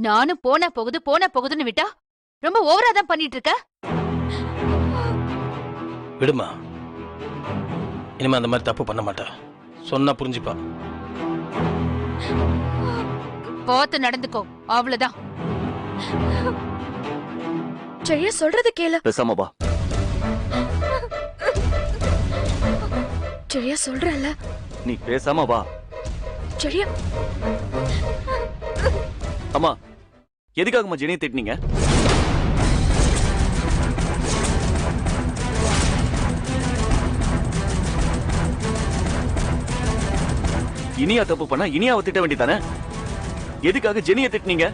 நானும் போன போகுதுன்னு விட்டா ரொம்ப ஓவரா தான் பண்ணிட்டு இருக்க. விடுமா, இனிமே அந்த மாதிரி தப்பு பண்ண மாட்டா. சொன்னா புரிஞ்சுப்பா. பார்த்து நடந்துக்கோ, அவ்வளவுதான். சரியா சொல்றது கேளு. பேசாம வா. சரியா சொல்றல. நீ பேசாம வா. சரியா. அம்மா, எதுக்காகம்மா ஜெனியை திட்டினீங்க? இனியா தப்பு பண்ணா இனியாவை திட்ட வேண்டியதானே? எதுக்காக ஜெனியை திட்டினீங்க?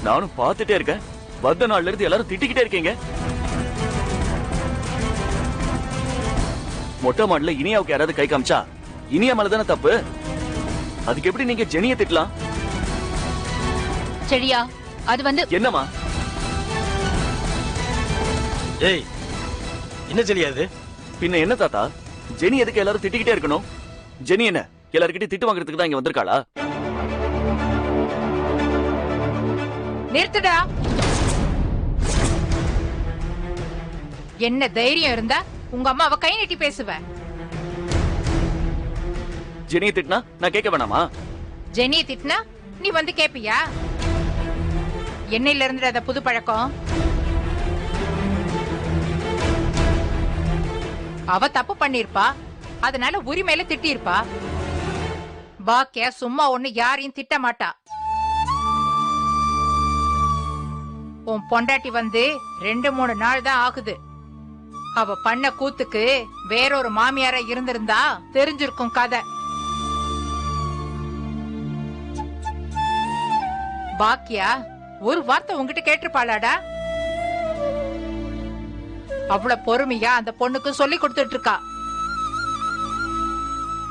நானும் பார்த்துட்டே இருக்கேன். வந்த நாள்ல இருந்து எல்லாரும் திட்டிக்கிட்டே இருக்கீங்க. மொட்டை மாடல இனியாவுக்கு யாராவது கை காமிச்சா இனியா மேலதானே தப்பு. அதுக்கு எப்படி நீங்க ஜெனியை திட்டலாம்? சரியா, அது வந்து என்னம்மா? ஏய், என்ன தெரியாது? பின்ன என்ன தாத்தா, ஜெனி எதுக்கு எல்லாரும் திட்டிக்கிட்டே இருக்கணும்? ஜெனி என்ன எல்லாருக்கிட்டையும் திட்டு வாங்குறதுக்கு தான் இங்க வந்திருக்காளா? நிறுத்துடா. என்ன தைரியம் இருந்தா உங்க அம்மாவை கை நீட்டி பேசுவ. ஜெனியை திட்டினா நான் கேட்க வேணாமா? ஜெனியை திட்டினா நீ வந்து கேப்பியா? என்னையில இருந்து அத புது பழக்கம். அவ தப்பு பண்ணிருப்பா, அதனால உரிமையில திட்டிருப்பா. பாக்கியா சும்மா ஒண்ணு யாரையும் திட்ட மாட்டா. உன் பொண்டாட்டி வந்து 2-3 நாள் தான் ஆகுது. அவ பண்ண கூத்துக்கு வேறொரு மாமியாரா இருந்திருந்தா தெரிஞ்சிருக்கும் கதை. பாக்கியா ஒரு வார்த்தை உங்ககிட்ட கேட்டிருப்பாளாடா? அவ்வளவு பொறுமையா அந்த பொண்ணுக்கு சொல்லி கொடுத்துட்டு இருக்கா.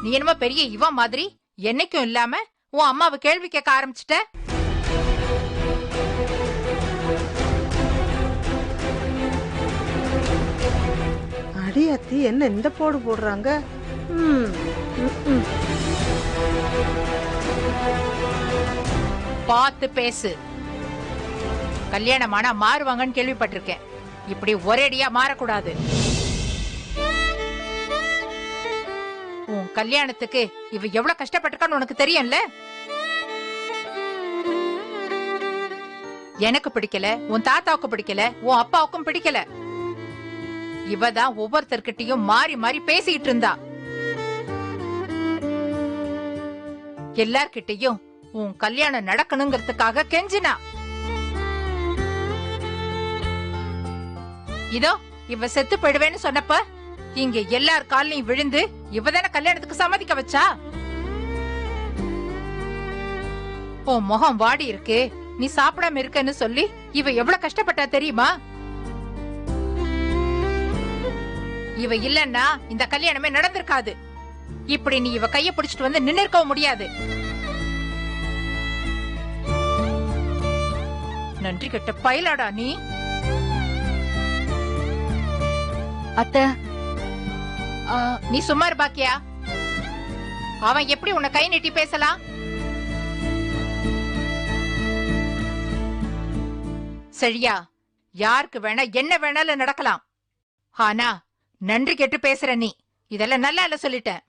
நீ என்னமோ பெரிய இவ மாதிரி என்னைக்கும் இல்லாம உன் அம்மாவை கேள்வி கேட்க ஆரம்பிச்சிட்ட. அடியாத்தி என்ன இந்த போடு போடுறாங்க? பார்த்து பேசு. கல்யாணமானா மாறுவாங்கன்னு கேள்விப்பட்டிருக்கேன். இப்படி ஒரேடியா மாறக்கூடாது. உன் கல்யாணத்துக்கு இவ எவ்வளவு கஷ்டப்பட்டிருக்கான்னு உனக்கு தெரியும்ல. எனக்கு பிடிக்கல, உன் தாத்தாவுக்கு பிடிக்கல, உன் அப்பாவுக்கும் பிடிக்கல. இவதான் ஒவ்வொருத்தர்கிட்டயும் மாறி மாறி பேசிக்கிட்டு இருந்தா. எல்லார்கிட்டயும் உன் கல்யாணம் நடக்கணுங்கிறதுக்காக கெஞ்சினா. இதோ இவ செத்து போயிடுவேன்னு சொன்னப்ப இங்க எல்லார் காலையும் விழுந்து இவதான கல்யாணத்துக்கு சம்மதிக்க வச்சா. உன் முகம் வாடி இருக்கு, நீ சாப்பிடாம இருக்கன்னு சொல்லி இவ எவ்வளவு கஷ்டப்பட்டா தெரியுமா? இவ இல்லன்னா இந்த கல்யாணமே நடந்திருக்காது. இப்படி நீ இவ கைய பிடிச்சிட்டு வந்து நின்னு இருக்கவும் முடியாது. நன்றி கெட்ட பயலாடா நீ. அத்தை, நீ சும்மா இரு பாக்கியா. அவன் எப்படி உன்னை கை நீட்டி பேசலாம்? சரியா, யாருக்கு வேணா என்ன வேணாலும் நடக்கலாம். ஆனா நன்றி கெட்டு பேசுற நீ இதெல்லாம் நல்லா இல்ல சொல்லிட்டேன்.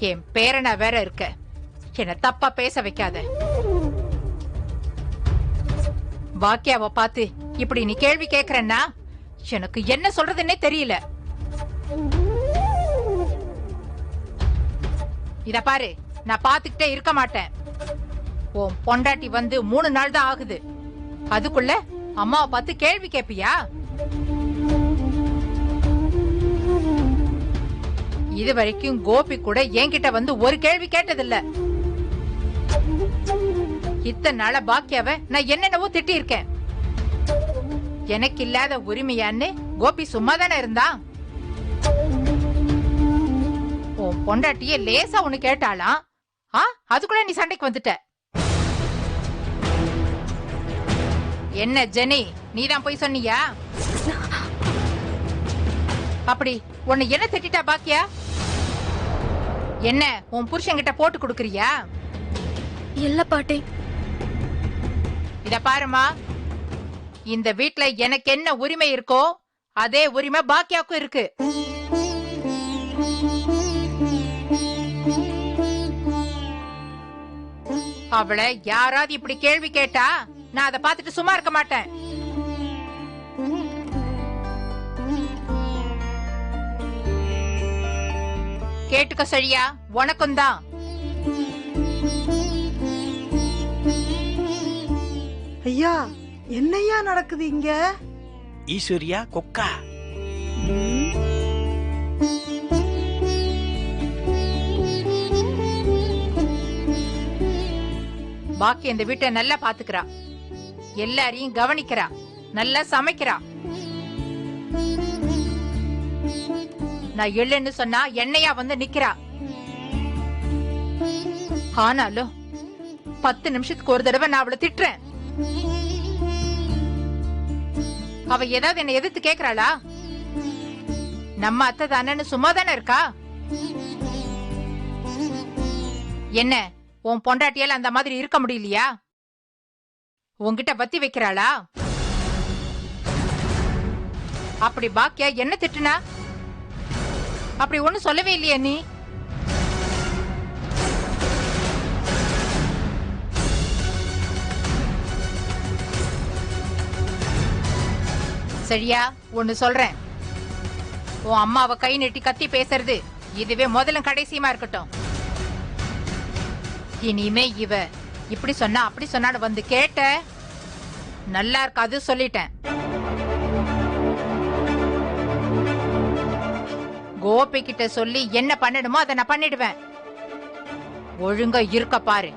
என் பேரனா வேற இருக்க, என்ன தப்பா பேச வைக்காத. பாக்கியாவை பார்த்து இப்படி நீ கேள்வி கேக்குறன்னா எனக்கு என்ன சொல்றதுன்னே தெரியல. இத பாரு, நான் பாத்துக்கிட்டே இருக்க மாட்டேன். உன் பொண்டாட்டி வந்து 3 நாள் தான் ஆகுது. அதுக்குள்ள அம்மாவை பார்த்து கேள்வி கேப்பியா? இது வரைக்கும் கோபி கூட என்கிட்ட வந்து ஒரு கேள்வி கேட்டதில்ல. இத்தனை நாள பாக்கியாவ நான் என்னென்னவோ திட்டி இருக்கேன். எனக்கு இல்லாத உரிமையான்னு கோபி சும்மா தானே இருந்தா. உன் பொண்டாட்டிய லேசா ஒண்ணு கேட்டாலாம், அதுக்குள்ள நீ சண்டைக்கு வந்துட்ட. என்ன ஜெனி, நீதான் போய் சொன்னியா? அப்படி உன்னை என்ன திட்டா பாக்கியா? என்ன உன் புருஷன் கிட்ட போட்டு கொடுக்கறியா? இல்ல பாட்டி. இத பாருமா, இந்த வீட்ல எனக்கு என்ன உரிமை இருக்கோ அதே உரிமை பாக்கியாக்கும் இருக்கு. அவளை யாராவது இப்படி கேள்வி கேட்டா நான் அதை பார்த்துட்டு சும்மா இருக்க மாட்டேன். கேட்டுக்க சரியா, உனக்கும் தான். ஐயா என்னய்யா நடக்குது இங்க? ஈஸ்வரியா கொக்கா? பாக்கி இந்த வீட்டை நல்லா பாத்துக்கிறா, எல்லாரையும் கவனிக்கிறா, நல்லா சமைக்கிறா. நான் இல்லைன்னு சொன்னா என்னையா வந்து நிக்கிறா. ஆனாலும் 10 நிமிஷத்துக்கு ஒரு தடவை நான் அவளை திட்டுறேன். அவ ஏதாவது என்ன எதிர்த்து கேக்குறாளா? நம்ம அத்தை தானேன்னு சும்மா தானே இருக்கா? என்ன உன் பொண்டாட்டியால அந்த மாதிரி இருக்க முடியலையா? உன்கிட்ட பத்தி வைக்கிறாளா? அப்படி பாக்கியா என்ன திட்டுனா? அப்படி ஒண்ணு சொல்லவே இல்லையா நீ? சரியா, ஒண்ணு சொல்றேன். உன் அம்மாவை கை நீட்டி கத்தி பேசுறது இதுவே முதலும் கடைசியுமா இருக்கட்டும். இனிமே இவ இப்படி சொன்னா அப்படி சொன்னான்னு வந்து கேட்ட நல்லா இருக்காது சொல்லிட்டேன். கோபி கிட்ட சொல்லி என்ன பண்ணணுமோ அதை நான் பண்ணிடுவேன். ஒழுங்கா இருக்க பாரு.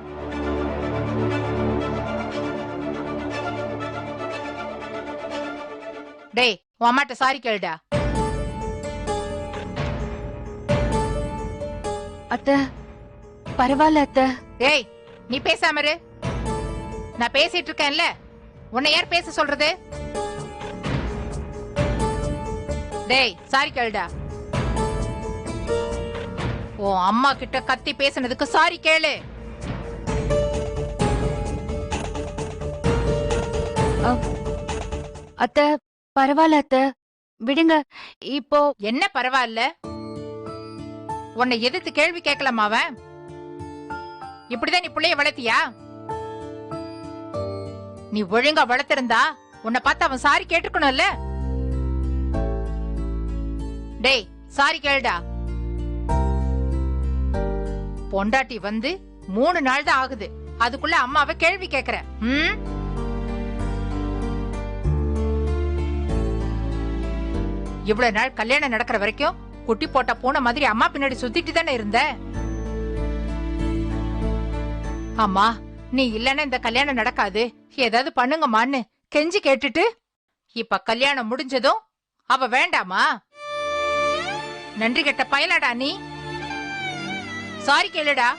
டேய், உன் அம்மாட்ட சாரி கேளுடா. அத்தை பரவாயில்ல அத்தை. டேய், நீ பேசாம இரு. நான் பேசிட்டு இருக்கேன்ல, உன்னை யார் பேச சொல்றது? டேய், சாரி கேளுடா. உன் அம்மா கிட்ட கத்தி பேசுனதுக்கு சாரி கேளு. அத்தை பரவாயில்ல அத்தை, விடுங்க. இப்போ என்ன பரவாயில்ல? உன்னை எதிர்த்து கேள்வி கேட்கலாமா அவன்? இப்படிதான் நீ பிள்ளைய வளர்த்தியா? நீ ஒழுங்கா வளர்த்திருந்தா உன்னை பார்த்து அவன் சாரி கேட்டுக்கணும்ல. டேய், சாரி கேளுடா. பொண்டாட்டி வந்து 3 நாள் தான் ஆகுது, அதுக்குள்ள அம்மாவை கேள்வி கேக்குற. இவ்வளவு நாள் கல்யாணம் நடக்கிற வரைக்கும் குட்டி போட்ட பூனை மாதிரி அம்மா பின்னாடி சுத்திட்டு தானே இருந்த. அம்மா, நீ இல்லன்னா இந்த கல்யாணம் நடக்காது, ஏதாவது பண்ணுங்கம்மான்னு கெஞ்சி கேட்டுட்டு இப்ப கல்யாணம் முடிஞ்சதும் அவ வேண்டாமா? நன்றி கெட்ட பயலாடா நீ. சாரி கேளுடா.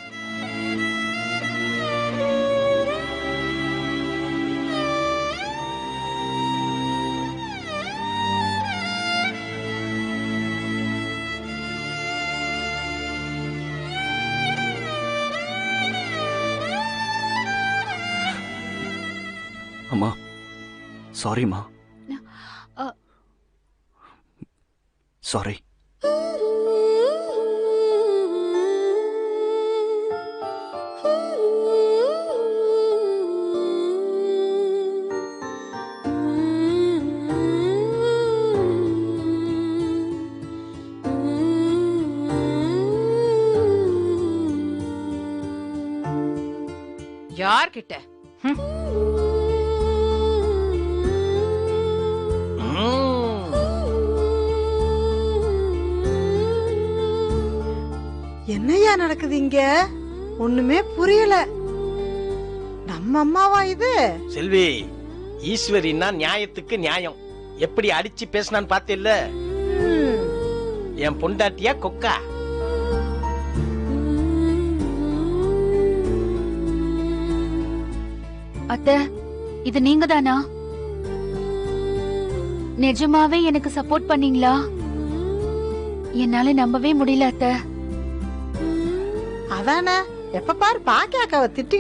அம்மா, சாரிம்மா. சாரி. யார்கிட்ட? என்னய்யா நடக்குது இங்க? ஒண்ணுமே புரியல. நம்ம அம்மாவா இது? செல்வி, ஈஸ்வரின்னா நியாயத்துக்கு நியாயம். எப்படி அடிச்சு பேசினான்னு பாத்தில்ல? என் பொண்டாட்டியா கொக்கா? அத்தை, இது நீங்க தானா? நிஜமாவே எனக்கு சப்போர்ட் பண்ணீங்களா? என்னால நம்பவே முடியல அத்தை. அதானே எப்ப பாரு பாக்கியாக்காவை திட்டி